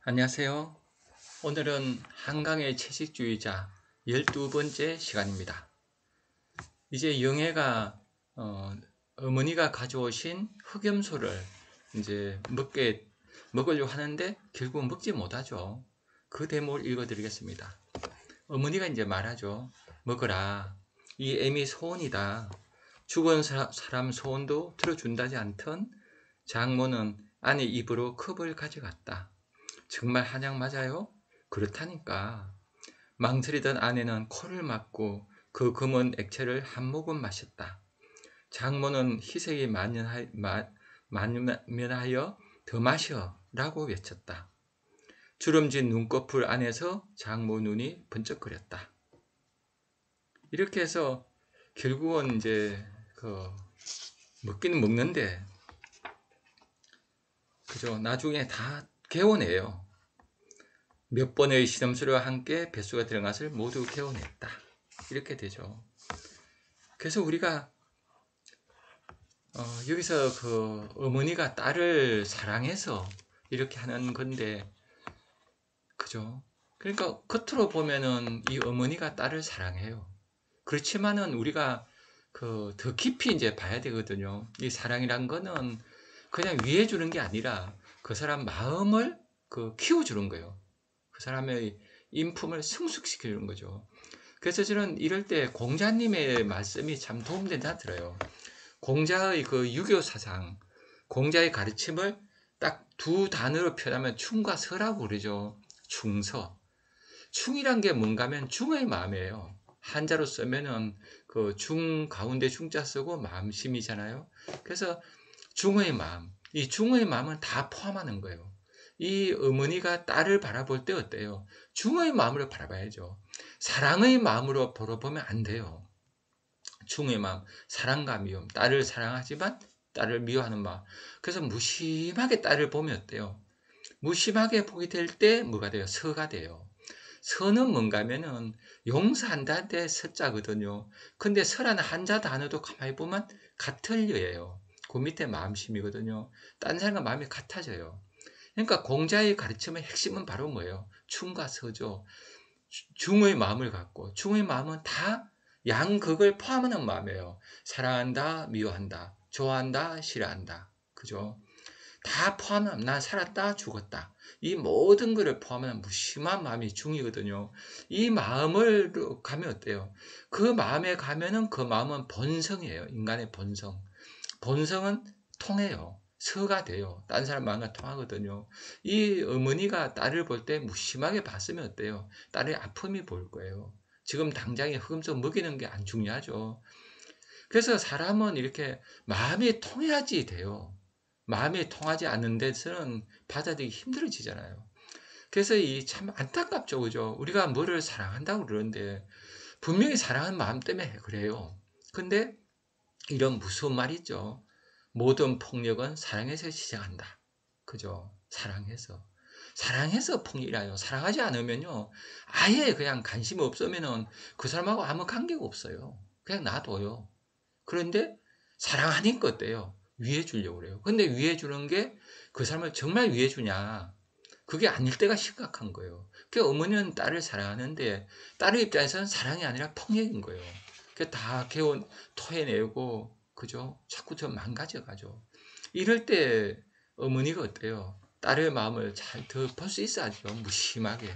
안녕하세요. 오늘은 한강의 채식주의자 12번째 시간입니다. 이제 영애가 어머니가 가져오신 흑염소를 이제 먹으려고 하는데 결국 먹지 못하죠. 그 대목을 읽어드리겠습니다. 어머니가 이제 말하죠. 먹어라. 이 애미 소원이다. 죽은 사람 소원도 들어준다지 않던 장모는 아내 입으로 컵을 가져갔다. 정말 한약 맞아요? 그렇다니까. 망설이던 아내는 코를 막고 그 검은 액체를 한 모금 마셨다. 장모는 희색이 만연하여 더 마셔 라고 외쳤다. 주름진 눈꺼풀 안에서 장모 눈이 번쩍거렸다. 이렇게 해서 결국은 이제 먹기는 먹는데 그죠? 나중에 다 개워내요. 몇 번의 시험수와 함께 뱃속에 들어간 것을 모두 개워냈다. 이렇게 되죠. 그래서 우리가 여기서 그 어머니가 딸을 사랑해서 이렇게 하는 건데, 그죠? 그러니까 겉으로 보면은 이 어머니가 딸을 사랑해요. 그렇지만은 우리가 더 깊이 이제 봐야 되거든요. 이 사랑이란 거는 그냥 위해 주는 게 아니라 그 사람 마음을 키워주는 거예요. 그 사람의 인품을 성숙시키는 거죠. 그래서 저는 이럴 때 공자님의 말씀이 참 도움된다 들어요. 공자의 유교 사상, 공자의 가르침을 딱 두 단어로 표현하면 충과 서라고 그러죠. 충서. 충이란 게 뭔가 하면 중의 마음이에요. 한자로 쓰면은 중 가운데 중자 쓰고 마음심이잖아요. 그래서 중의 마음, 이 중의 마음은 다 포함하는 거예요. 이 어머니가 딸을 바라볼 때 어때요? 중의 마음으로 바라봐야죠. 사랑의 마음으로 바라보면 안 돼요. 중의 마음, 사랑과 미움, 딸을 사랑하지만 딸을 미워하는 마음. 그래서 무심하게 딸을 보면 어때요? 무심하게 보게 될 때 뭐가 돼요? 서가 돼요. 서는 뭔가 하면은 용서한다는 데 서자거든요. 근데 서라는 한자 단어도 가만히 보면 같을 려예요. 그 밑에 마음심이거든요. 딴 사람과 마음이 같아져요. 그러니까 공자의 가르침의 핵심은 바로 뭐예요? 충과 서죠. 중의 마음을 갖고, 중의 마음은 다 양극을 포함하는 마음이에요. 사랑한다, 미워한다, 좋아한다, 싫어한다. 그죠? 다 포함하면 난 살았다, 죽었다. 이 모든 것을 포함하는 무심한 마음이 중이거든요. 이 마음을 가면 어때요? 그 마음에 가면은 그 마음은 본성이에요. 인간의 본성. 본성은 통해요. 서가 돼요. 딴 사람 마음과 통하거든요. 이 어머니가 딸을 볼 때 무심하게 봤으면 어때요? 딸의 아픔이 보일 거예요. 지금 당장에 흑염소 먹이는 게 안 중요하죠. 그래서 사람은 이렇게 마음이 통해야지 돼요. 마음이 통하지 않는 데서는 받아들이기 힘들어지잖아요. 그래서 이 참 안타깝죠, 그죠? 우리가 뭐를 사랑한다고 그러는데 분명히 사랑하는 마음 때문에 그래요. 근데 이런 무서운 말이 있죠. 모든 폭력은 사랑에서 시작한다. 그죠? 사랑해서. 사랑해서 폭력이라요. 사랑하지 않으면요. 아예 그냥 관심 없으면은 그 사람하고 아무 관계가 없어요. 그냥 놔둬요. 그런데 사랑하니까 어때요? 위해 주려고 그래요. 근데 위해 주는 게 그 사람을 정말 위해 주냐? 그게 아닐 때가 심각한 거예요. 그 어머니는 딸을 사랑하는데 딸의 입장에서는 사랑이 아니라 폭력인 거예요. 그 다 토해내고 그죠? 자꾸 좀 망가져가죠. 이럴 때 어머니가 어때요? 딸의 마음을 잘 더 볼 수 있어야죠. 무심하게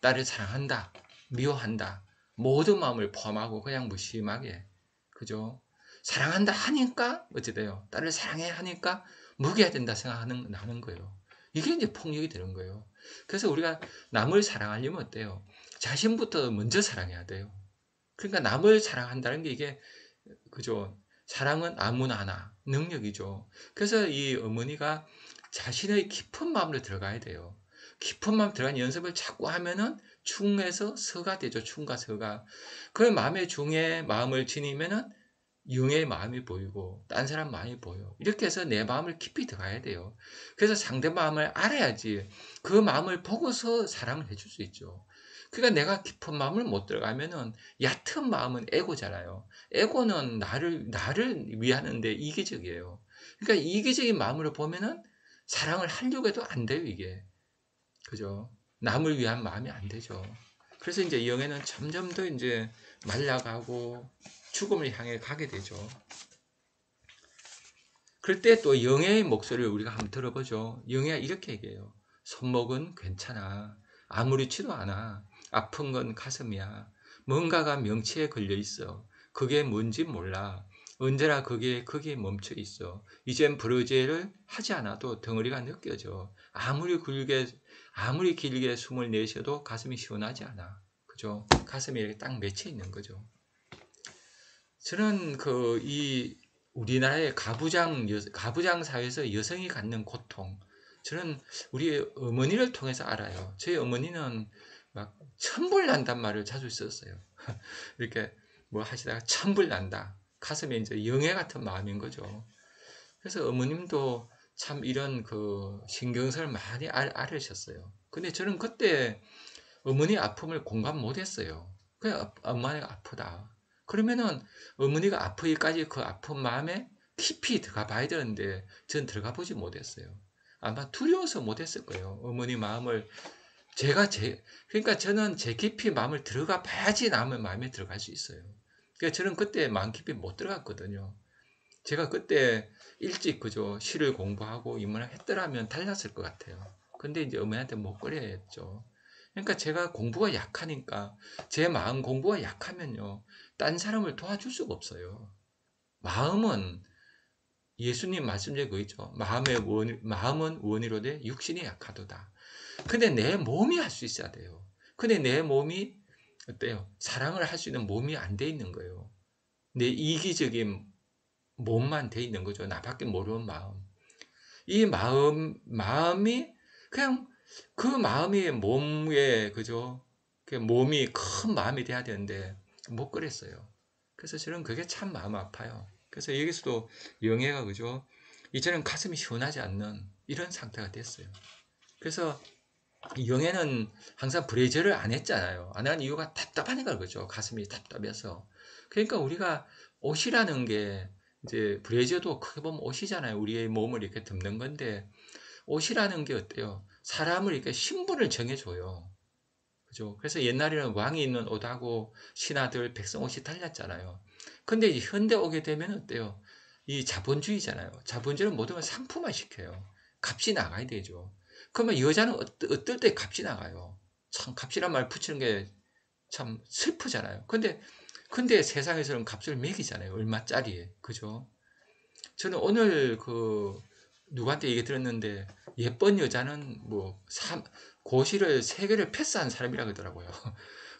딸을 사랑한다, 미워한다, 모든 마음을 포함하고 그냥 무심하게 그죠? 사랑한다 하니까 어찌 돼요? 딸을 사랑해 하니까 먹여야 된다 생각하는 거예요. 이게 이제 폭력이 되는 거예요. 그래서 우리가 남을 사랑하려면 어때요? 자신부터 먼저 사랑해야 돼요. 그러니까 남을 사랑한다는 게 이게 그죠? 사랑은 아무나 하나 능력이죠. 그래서 이 어머니가 자신의 깊은 마음으로 들어가야 돼요. 깊은 마음 들어가는 연습을 자꾸 하면은 충에서 서가 되죠. 충과 서가. 그 마음의 중에 마음을 지니면은 영의 마음이 보이고 딴 사람 마음이 보여. 이렇게 해서 내 마음을 깊이 들어가야 돼요. 그래서 상대 마음을 알아야지 그 마음을 보고서 사랑을 해줄 수 있죠. 그러니까 내가 깊은 마음을 못 들어가면은 얕은 마음은 에고잖아요. 에고는 나를 위하는데 이기적이에요. 그러니까 이기적인 마음으로 보면은 사랑을 하려고 해도 안 돼요, 이게. 그죠? 남을 위한 마음이 안 되죠. 그래서 이제 영애는 점점 더 이제 말라가고 죽음을 향해 가게 되죠. 그럴 때 또 영애의 목소리를 우리가 한번 들어보죠. 영애가 이렇게 얘기해요. 손목은 괜찮아. 아무렇지도 않아. 아픈 건 가슴이야. 뭔가가 명치에 걸려 있어. 그게 뭔지 몰라. 언제나 거기에 멈춰 있어. 이젠 브러제를 하지 않아도 덩어리가 느껴져. 아무리 길게 숨을 내쉬어도 가슴이 시원하지 않아. 그죠? 가슴이 이렇게 딱 맺혀 있는 거죠. 저는 우리나라의 가부장 사회에서 여성이 갖는 고통, 저는 우리 어머니를 통해서 알아요. 저희 어머니는 막 천불 난단 말을 자주 썼어요. 이렇게 뭐 하시다가 천불 난다. 가슴에 이제 영애 같은 마음인 거죠. 그래서 어머님도 참 이런 신경성을 많이 앓으셨어요. 근데 저는 그때 어머니 아픔을 공감 못했어요. 그냥 엄마가 아프다. 그러면은 어머니가 아프기까지 그 아픈 마음에 깊이 들어가 봐야 되는데 전 들어가 보지 못했어요. 아마 두려워서 못했을 거예요. 어머니 마음을 그러니까 저는 제 깊이 마음을 들어가 봐야지 남의 마음에 들어갈 수 있어요. 그러니까 저는 그때 마음 깊이 못 들어갔거든요. 제가 그때 일찍 그저 시를 공부하고 입문을 했더라면 달랐을 것 같아요. 근데 이제 어머니한테 못 그래야 했죠. 그러니까 제가 공부가 약하니까 제 마음 공부가 약하면요. 딴 사람을 도와줄 수가 없어요. 마음은 예수님 말씀 중에 그거 있죠. 마음은 원이로되 육신이 약하도다. 근데 내 몸이 할 수 있어야 돼요. 근데 내 몸이 어때요? 사랑을 할 수 있는 몸이 안 돼 있는 거예요. 내 이기적인 몸만 돼 있는 거죠. 나밖에 모르는 마음. 이 마음이 그냥 그 마음이 몸에, 그죠? 그 몸이 큰 마음이 돼야 되는데 못 그랬어요. 그래서 저는 그게 참 마음 아파요. 그래서 여기서도 영애가, 그죠? 이제는 가슴이 시원하지 않는 이런 상태가 됐어요. 그래서 영애는 항상 브레이저를 안 했잖아요. 안 한 이유가 답답하니까 그죠. 가슴이 답답해서. 그러니까 우리가 옷이라는 게 이제 브레이저도 크게 보면 옷이잖아요. 우리의 몸을 이렇게 덮는 건데 옷이라는 게 어때요? 사람을 이렇게 신분을 정해줘요. 그죠? 그래서 옛날에는 왕이 입는 옷하고 신하들 백성 옷이 달랐잖아요. 근데 이 현대 오게 되면 어때요? 이 자본주의잖아요. 자본주의는 모든 걸 상품화 시켜요. 값이 나가야 되죠. 그러면 여자는 어떨 때 값이 나가요? 참 값이란 말 붙이는 게 참 슬프잖아요. 근데 세상에서는 값을 매기잖아요. 얼마짜리에. 그죠? 저는 오늘 누구한테 얘기 들었는데 예쁜 여자는 고시를 3개를 패스한 사람이라 그러더라고요.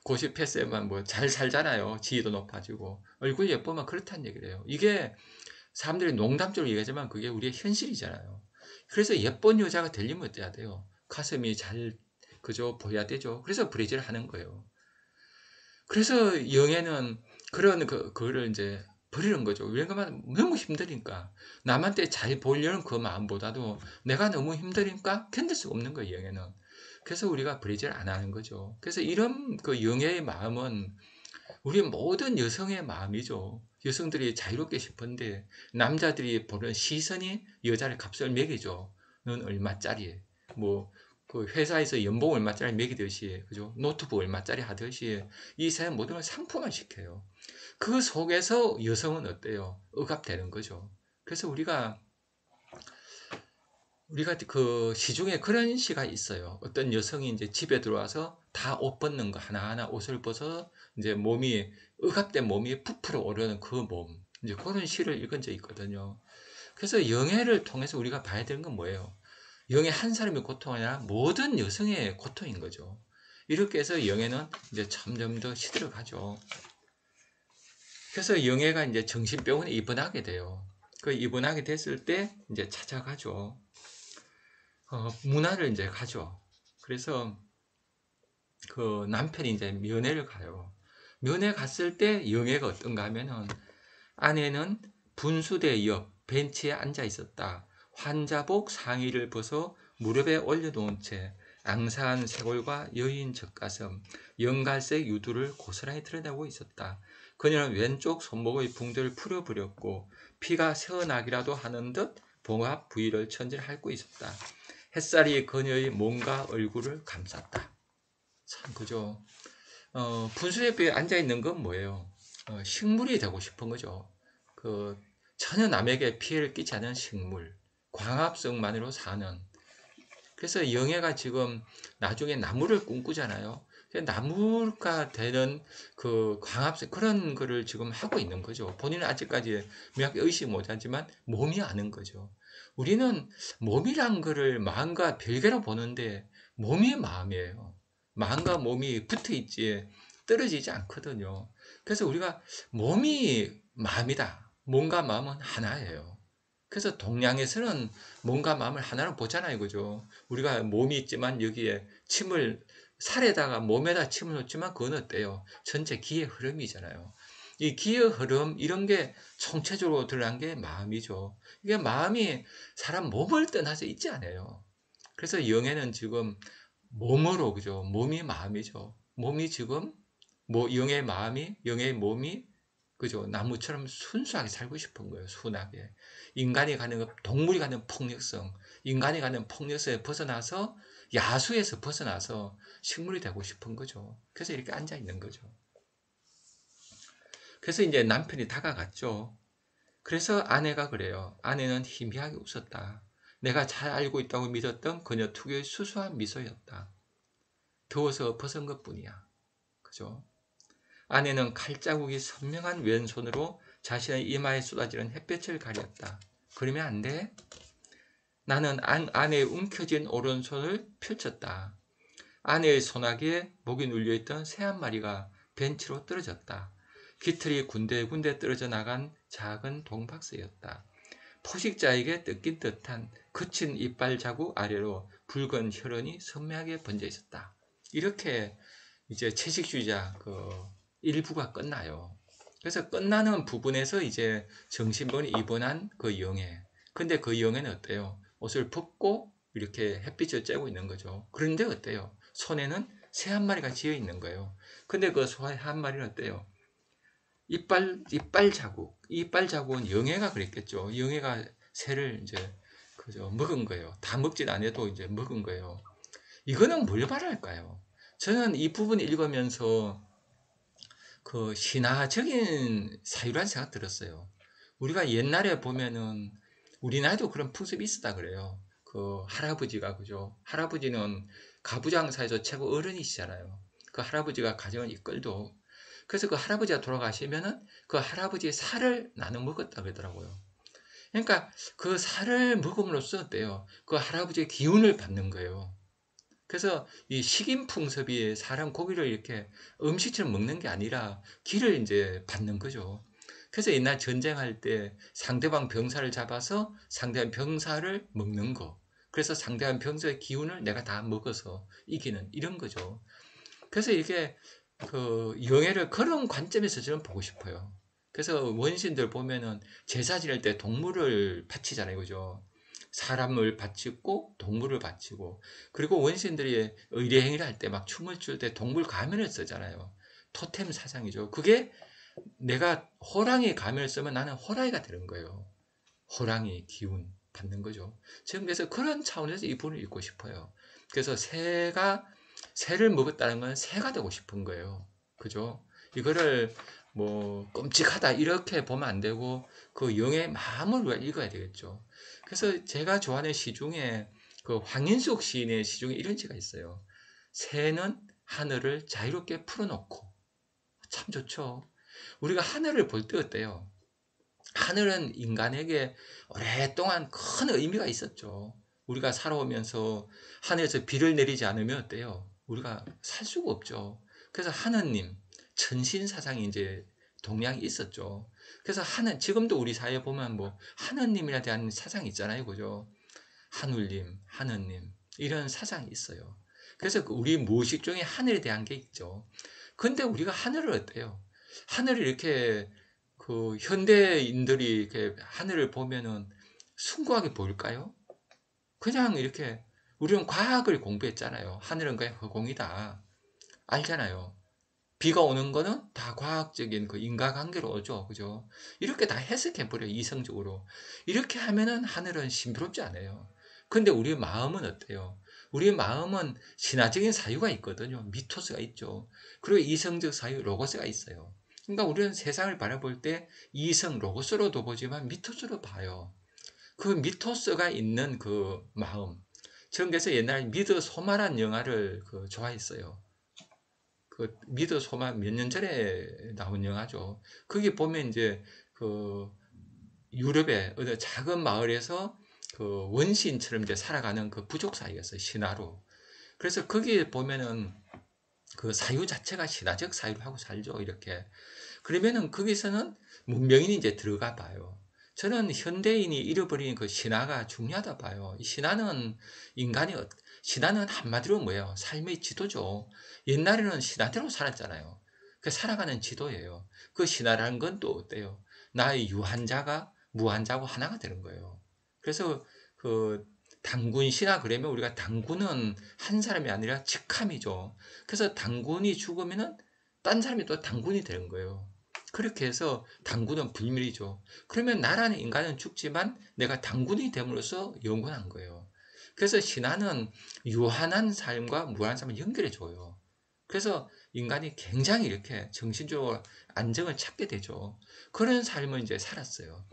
고시 패스에만 뭐 잘 살잖아요. 지위도 높아지고 얼굴 예쁘면 그렇다는 얘기를 해요. 이게 사람들이 농담적으로 얘기하지만 그게 우리의 현실이잖아요. 그래서 예쁜 여자가 되려면 어때야 돼요? 가슴이 잘 그저 보여야 되죠. 그래서 브레이즈를 하는 거예요. 그래서 영애는 그거를 이제 버리는 거죠. 왜냐면 너무 힘드니까. 남한테 잘 보이려는 그 마음보다도 내가 너무 힘드니까 견딜 수가 없는 거예요, 영애는. 그래서 우리가 브레이즈를 안 하는 거죠. 그래서 이런 영애의 마음은 우리 모든 여성의 마음이죠. 여성들이 자유롭게 싶은데 남자들이 보는 시선이 여자의 값을 매기죠. 넌 얼마짜리? 회사에서 연봉 얼마짜리 매기듯이, 그죠? 노트북 얼마짜리 하듯이 이 세상 모든 걸 상품화 시켜요. 그 속에서 여성은 어때요? 억압되는 거죠. 그래서 우리가 시중에 그런 시가 있어요. 어떤 여성이 이제 집에 들어와서 다 옷 벗는 거 하나하나 옷을 벗어 이제 억압된 몸이 부풀어 오르는 그 몸. 이제 그런 시를 읽은 적이 있거든요. 그래서 영애를 통해서 우리가 봐야 되는 건 뭐예요? 영애 한 사람의 고통이 아니라 모든 여성의 고통인 거죠. 이렇게 해서 영애는 이제 점점 더 시들어가죠. 그래서 영애가 이제 정신병원에 입원하게 돼요. 그 입원하게 됐을 때 이제 찾아가죠. 문화를 이제 가죠. 그래서 그 남편이 이제 면회를 가요. 면회 갔을 때 영애가 어떤가 하면은 아내는 분수대 옆 벤치에 앉아 있었다. 환자복 상의를 벗어 무릎에 올려놓은 채 앙사한 쇄골과 여인 젖가슴, 연갈색 유두를 고스란히 드러내고 있었다. 그녀는 왼쪽 손목의 붕대를 풀어버렸고 피가 새어나기라도 하는 듯 봉합 부위를 천천히 핥고 있었다. 햇살이 그녀의 몸과 얼굴을 감쌌다. 참 그죠. 분수대에 앉아 있는 건 뭐예요? 식물이 되고 싶은 거죠. 그 전혀 남에게 피해를 끼치지 않은 식물, 광합성만으로 사는. 그래서 영애가 지금 나중에 나무를 꿈꾸잖아요. 나무가 되는 그 광합성 그런 거를 지금 하고 있는 거죠. 본인은 아직까지 명확히 의식 못하지만 몸이 아는 거죠. 우리는 몸이란 거를 마음과 별개로 보는데 몸이 마음이에요. 마음과 몸이 붙어 있지 떨어지지 않거든요. 그래서 우리가 몸이 마음이다. 몸과 마음은 하나예요. 그래서 동양에서는 몸과 마음을 하나로 보잖아요. 그죠? 우리가 몸이 있지만 여기에 침을 살에다가 몸에다 침을 놓지만 그건 어때요? 전체 기의 흐름이잖아요. 이 기의 흐름 이런 게 총체적으로 드러난 게 마음이죠. 이게 마음이 사람 몸을 떠나서 있지 않아요. 그래서 영에는 지금 몸으로 그죠? 몸이 마음이죠. 몸이 지금 뭐 영의 마음이 영의 몸이 그죠? 나무처럼 순수하게 살고 싶은 거예요. 순하게. 인간이 가는 동물이 가는 폭력성, 인간이 가는 폭력성에 벗어나서 야수에서 벗어나서 식물이 되고 싶은 거죠. 그래서 이렇게 앉아 있는 거죠. 그래서 이제 남편이 다가갔죠. 그래서 아내가 그래요. 아내는 희미하게 웃었다. 내가 잘 알고 있다고 믿었던 그녀 특유의 수수한 미소였다. 더워서 벗은 것뿐이야. 그죠? 아내는 칼자국이 선명한 왼손으로 자신의 이마에 쏟아지는 햇볕을 가렸다. 그러면 안 돼? 나는 아내의 움켜진 오른손을 펼쳤다. 아내의 손아귀에 목이 눌려있던 새 한 마리가 벤치로 떨어졌다. 깃털이 군데군데 떨어져 나간 작은 동박새였다. 포식자에게 뜯긴 듯한 거친 이빨 자국 아래로 붉은 혈흔이 선명하게 번져 있었다. 이렇게 이제 채식주의자 그 일부가 끝나요. 그래서 끝나는 부분에서 이제 정신병이 입원한 그 영예. 근데 그 영예는 어때요? 옷을 벗고 이렇게 햇빛을 쬐고 있는 거죠. 그런데 어때요? 손에는 새 한 마리가 쥐어 있는 거예요. 근데 그 새 한 마리는 어때요? 이빨 자국. 이빨 자국은 영예가 그랬겠죠. 영예가 새를 이제 그죠 먹은 거예요. 다 먹진 않아도 이제 먹은 거예요. 이거는 뭘 말할까요? 저는 이 부분 읽으면서 그 신화적인 사유란 생각 들었어요. 우리가 옛날에 보면은 우리나라도 그런 풍습이 있었다 그래요. 그 할아버지가 그죠? 할아버지는 가부장사에서 최고 어른이시잖아요. 그 할아버지가 가정을 이끌도 그래서 그 할아버지가 돌아가시면은 그 할아버지의 살을 나눠 먹었다 그러더라고요. 그러니까 그 살을 먹음으로써 어때요? 그 할아버지의 기운을 받는 거예요. 그래서 이 식인풍습이 사람 고기를 이렇게 음식처럼 먹는 게 아니라 기를 이제 받는 거죠. 그래서 옛날 전쟁할 때 상대방 병사를 잡아서 상대방 병사를 먹는 거. 그래서 상대방 병사의 기운을 내가 다 먹어서 이기는 이런 거죠. 그래서 이게 그 영예를 그런 관점에서 저는 보고 싶어요. 그래서 원신들 보면은 제사 지낼 때 동물을 바치잖아요. 그죠? 사람을 바치고 동물을 바치고 그리고 원신들이 의례행위를 할 때 막 춤을 출 때 동물 가면을 쓰잖아요. 토템 사상이죠. 그게 내가 호랑이 가면을 쓰면 나는 호랑이가 되는 거예요. 호랑이 기운 받는 거죠. 지금 그래서 그런 차원에서 이 부분을 읽고 싶어요. 그래서 새를 먹었다는 건 새가 되고 싶은 거예요. 그죠? 이거를 뭐 끔찍하다 이렇게 보면 안 되고 그 영의 마음을 우리가 읽어야 되겠죠. 그래서 제가 좋아하는 시 중에 그 황인숙 시인의 시 중에 이런 시가 있어요. 새는 하늘을 자유롭게 풀어놓고 참 좋죠. 우리가 하늘을 볼 때 어때요? 하늘은 인간에게 오랫동안 큰 의미가 있었죠. 우리가 살아오면서 하늘에서 비를 내리지 않으면 어때요? 우리가 살 수가 없죠. 그래서 하느님, 천신사상이 이제 동양이 있었죠. 그래서 지금도 우리 사회에 보면 뭐 하느님에 대한 사상이 있잖아요. 그죠? 하늘님, 하느님, 이런 사상이 있어요. 그래서 우리 무의식 중에 하늘에 대한 게 있죠. 근데 우리가 하늘을 어때요? 하늘을 이렇게 그 현대인들이 이렇게 하늘을 보면은 숭고하게 보일까요? 그냥 이렇게 우리는 과학을 공부했잖아요. 하늘은 그냥 허공이다. 알잖아요. 비가 오는 거는 다 과학적인 그 인과관계로 오죠. 그죠? 이렇게 다 해석해버려요. 이성적으로. 이렇게 하면은 하늘은 신비롭지 않아요. 근데 우리 마음은 어때요? 우리 마음은 신화적인 사유가 있거든요. 미토스가 있죠. 그리고 이성적 사유, 로고스가 있어요. 그러니까 우리는 세상을 바라볼 때 이성, 로고스로도 보지만 미토스로 봐요. 그 미토스가 있는 그 마음. 저는 그래서 옛날 미드 소마란 영화를 좋아했어요. 그 미드 소마 몇 년 전에 나온 영화죠. 거기 보면 이제 그 유럽의 어느 작은 마을에서 그 원시인처럼 이제 살아가는 그 부족 사이였어요. 신화로. 그래서 거기에 보면은 그 사유 자체가 신화적 사유를 하고 살죠. 이렇게. 그러면은 거기서는 문명인이 이제 들어가 봐요. 저는 현대인이 잃어버린 그 신화가 중요하다 봐요. 이 신화는 인간이, 신화는 한마디로 뭐예요? 삶의 지도죠. 옛날에는 신화대로 살았잖아요. 그 살아가는 지도예요. 그 신화라는 건 또 어때요? 나의 유한자가 무한자고 하나가 되는 거예요. 그래서 그 당군 신화 그러면 우리가 당군은 한 사람이 아니라 직함이죠. 그래서 당군이 죽으면은 딴 사람이 또 당군이 되는 거예요. 그렇게 해서 당군은 불멸이죠. 그러면 나라는 인간은 죽지만 내가 당군이 됨으로써 영원한 거예요. 그래서 신화는 유한한 삶과 무한한 삶을 연결해 줘요. 그래서 인간이 굉장히 이렇게 정신적으로 안정을 찾게 되죠. 그런 삶을 이제 살았어요.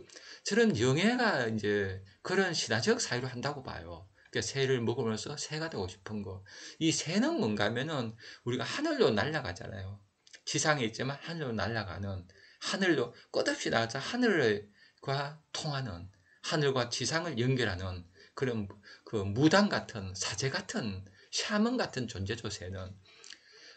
저는 영예가 이제 그런 신화적 사유를 한다고 봐요. 그러니까 새를 먹으면서 새가 되고 싶은 거. 이 새는 뭔가 하면은 우리가 하늘로 날아가잖아요. 지상에 있지만 하늘로 날아가는, 하늘로 끝없이 나가서 하늘과 통하는, 하늘과 지상을 연결하는 그런 그 무당 같은, 사제 같은, 샤먼 같은 존재죠, 새는.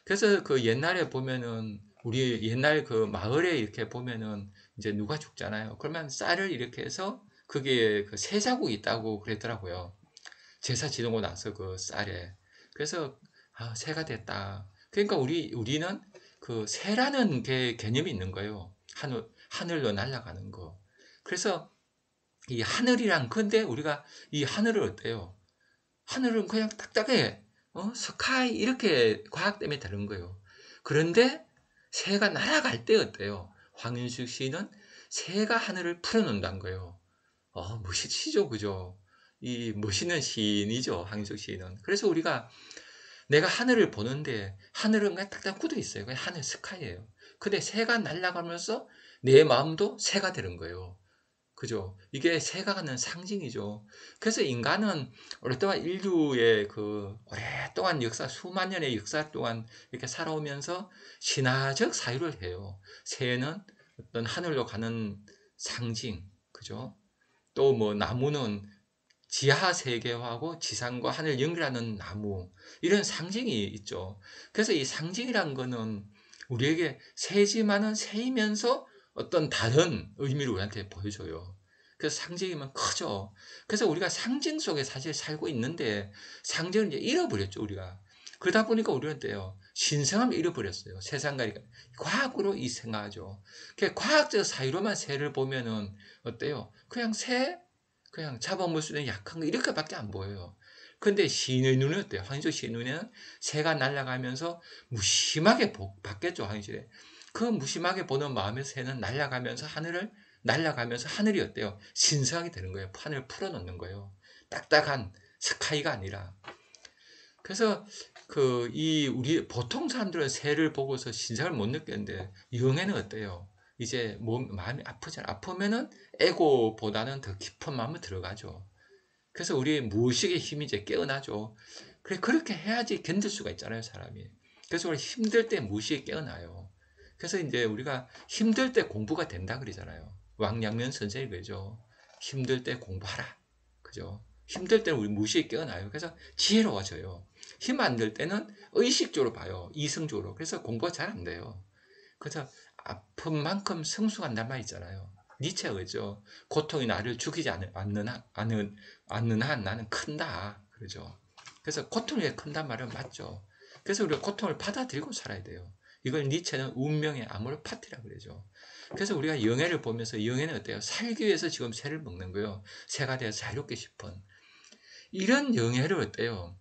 그래서 그 옛날에 보면은 우리 옛날 그 마을에 이렇게 보면은 이제 누가 죽잖아요. 그러면 쌀을 이렇게 해서 그게 그 새 자국이 있다고 그랬더라고요. 제사 지내고 나서 그 쌀에. 그래서 아, 새가 됐다. 그러니까 우리는 그 새라는 게 개념이 있는 거예요. 하늘로 날아가는 거. 그래서 이 하늘이란 건데 우리가 이 하늘을 어때요? 하늘은 그냥 딱딱해. 스카이 이렇게 과학 때문에 다른 거예요. 그런데 새가 날아갈 때 어때요? 황윤숙 씨는 새가 하늘을 풀어놓는다는 거예요. 멋있죠, 그죠? 이 멋있는 시인이죠, 황윤숙 씨는. 그래서 우리가 내가 하늘을 보는데 하늘은 그냥 딱딱 굳어 있어요. 그냥 하늘 스카이예요. 근데 새가 날아가면서 내 마음도 새가 되는 거예요. 그죠? 이게 새가 갖는 상징이죠. 그래서 인간은 오랫동안 인류의 그 오랫동안 역사, 수만 년의 역사 동안 이렇게 살아오면서 신화적 사유를 해요. 새는 어떤 하늘로 가는 상징, 그죠? 또 뭐 나무는 지하 세계하고 지상과 하늘 연결하는 나무, 이런 상징이 있죠. 그래서 이 상징이란 거는 우리에게 새지만은 새이면서 어떤 다른 의미를 우리한테 보여줘요. 그래서 상징이면 크죠. 그래서 우리가 상징 속에 사실 살고 있는데 상징을 이제 잃어버렸죠, 우리가. 그러다 보니까 우리는 어때요? 신성함을 잃어버렸어요. 세상과 과학으로 이 생각하죠. 과학적 사유로만 새를 보면은 어때요? 그냥 새, 그냥 잡아먹을 수 있는 약한 거 이렇게밖에 안 보여요. 근데 시인의 눈은 어때요? 황희조 시의 눈에는 새가 날아가면서 무심하게 봤겠죠, 황희조에. 그 무심하게 보는 마음의 새는 날아가면서 하늘이 어때요? 신성하게 되는 거예요. 하늘을 풀어놓는 거예요. 딱딱한 스카이가 아니라. 그래서 우리 보통 사람들은 새를 보고서 신성을 못 느끼는데 영에는 어때요? 이제 마음이 아프잖아요. 아프면은 에고보다는 더 깊은 마음을 들어가죠. 그래서 우리의 무의식의 힘이 이제 깨어나죠. 그렇게 해야지 견딜 수가 있잖아요, 사람이. 그래서 우리 힘들 때 무의식이 깨어나요. 그래서 이제 우리가 힘들 때 공부가 된다 그러잖아요. 왕양면 선생이 그러죠. 힘들 때 공부하라. 그죠? 힘들 때는 우리 무의식이 깨어나요. 그래서 지혜로워져요. 힘 안 들 때는 의식적으로 봐요. 이성적으로. 그래서 공부가 잘 안 돼요. 그래서 아픈 만큼 성숙한단 말 있잖아요. 니체가 그죠. 고통이 나를 죽이지 않는 한 나는 큰다. 그러죠. 그래서 고통이 큰단 말은 맞죠. 그래서 우리가 고통을 받아들이고 살아야 돼요. 이걸 니체는 운명의 아모르파티라 그러죠. 그래서 우리가 영예를 보면서 영예는 어때요? 살기 위해서 지금 새를 먹는 거예요. 새가 되어서 자유롭게 싶은. 이런 영예를 어때요?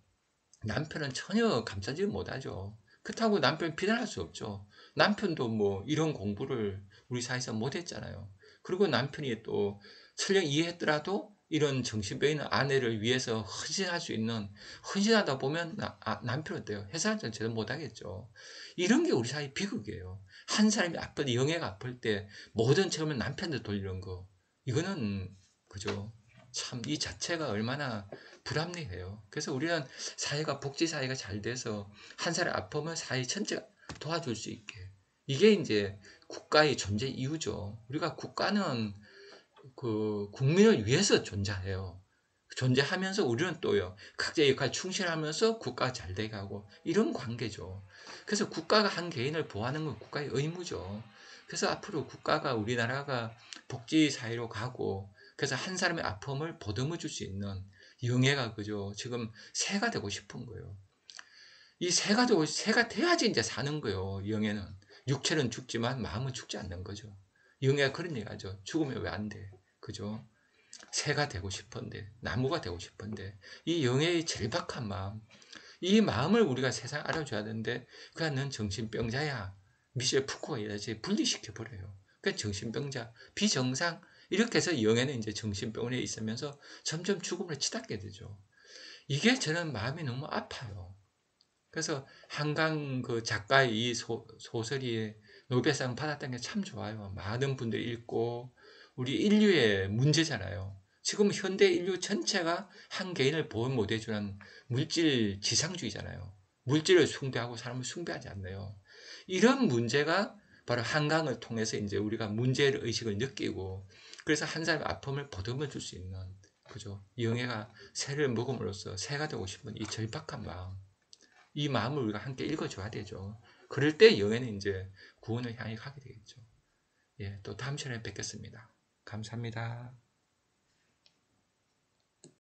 남편은 전혀 감싸지 못하죠. 그렇다고 남편 비난할 수 없죠. 남편도 뭐 이런 공부를 우리 사회에서 못했잖아요. 그리고 남편이 또 설령 이해했더라도 이런 정신병 있는 아내를 위해서 헌신할 수 있는, 헌신하다 보면 남편 어때요? 회사 전체도 못하겠죠. 이런 게 우리 사회 비극이에요. 한 사람이 아플 때, 영애가 아플 때 모든 책임을 남편한테 돌리는 거, 이거는 그죠? 참 이 자체가 얼마나 불합리해요. 그래서 우리는 사회가, 복지사회가 잘 돼서 한 사람 아프면 사회 전체가 도와줄 수 있게, 이게 이제 국가의 존재 이유죠. 우리가 국가는 그 국민을 위해서 존재해요. 존재하면서 우리는 또요, 각자의 역할 충실하면서 국가가 잘 돼가고, 이런 관계죠. 그래서 국가가 한 개인을 보호하는 건 국가의 의무죠. 그래서 앞으로 국가가, 우리나라가 복지사회로 가고, 그래서 한 사람의 아픔을 보듬어 줄 수 있는 영예가, 그죠, 지금 새가 되고 싶은 거예요. 이 새가 돼야지 이제 사는 거예요. 영예는 육체는 죽지만 마음은 죽지 않는 거죠. 영예가 그런 얘기 하죠. 죽으면 왜 안 돼? 그죠? 새가 되고 싶은데, 나무가 되고 싶은데, 이 영예의 절박한 마음, 이 마음을 우리가 세상 알아줘야 되는데, 그냥 넌 정신병자야, 미셸 푸코가 이래지 분리시켜 버려요. 그러니까 정신병자, 비정상, 이렇게 해서 영예는 이제 정신병원에 있으면서 점점 죽음을 치닫게 되죠. 이게 저는 마음이 너무 아파요. 그래서 한강 그 작가의 이 소설이 노벨상 받았던 게 참 좋아요. 많은 분들이 읽고, 우리 인류의 문제잖아요. 지금 현대 인류 전체가 한 개인을 보호 못 해주는 물질 지상주의잖아요. 물질을 숭배하고 사람을 숭배하지 않나요? 이런 문제가 바로 한강을 통해서 이제 우리가 문제를, 의식을 느끼고, 그래서 한 사람의 아픔을 보듬어 줄 수 있는, 그죠? 영예가 새를 먹음으로써 새가 되고 싶은 이 절박한 마음, 이 마음을 우리가 함께 읽어줘야 되죠. 그럴 때 영예는 이제 구원을 향해 가게 되겠죠. 예, 또 다음 시간에 뵙겠습니다. 감사합니다.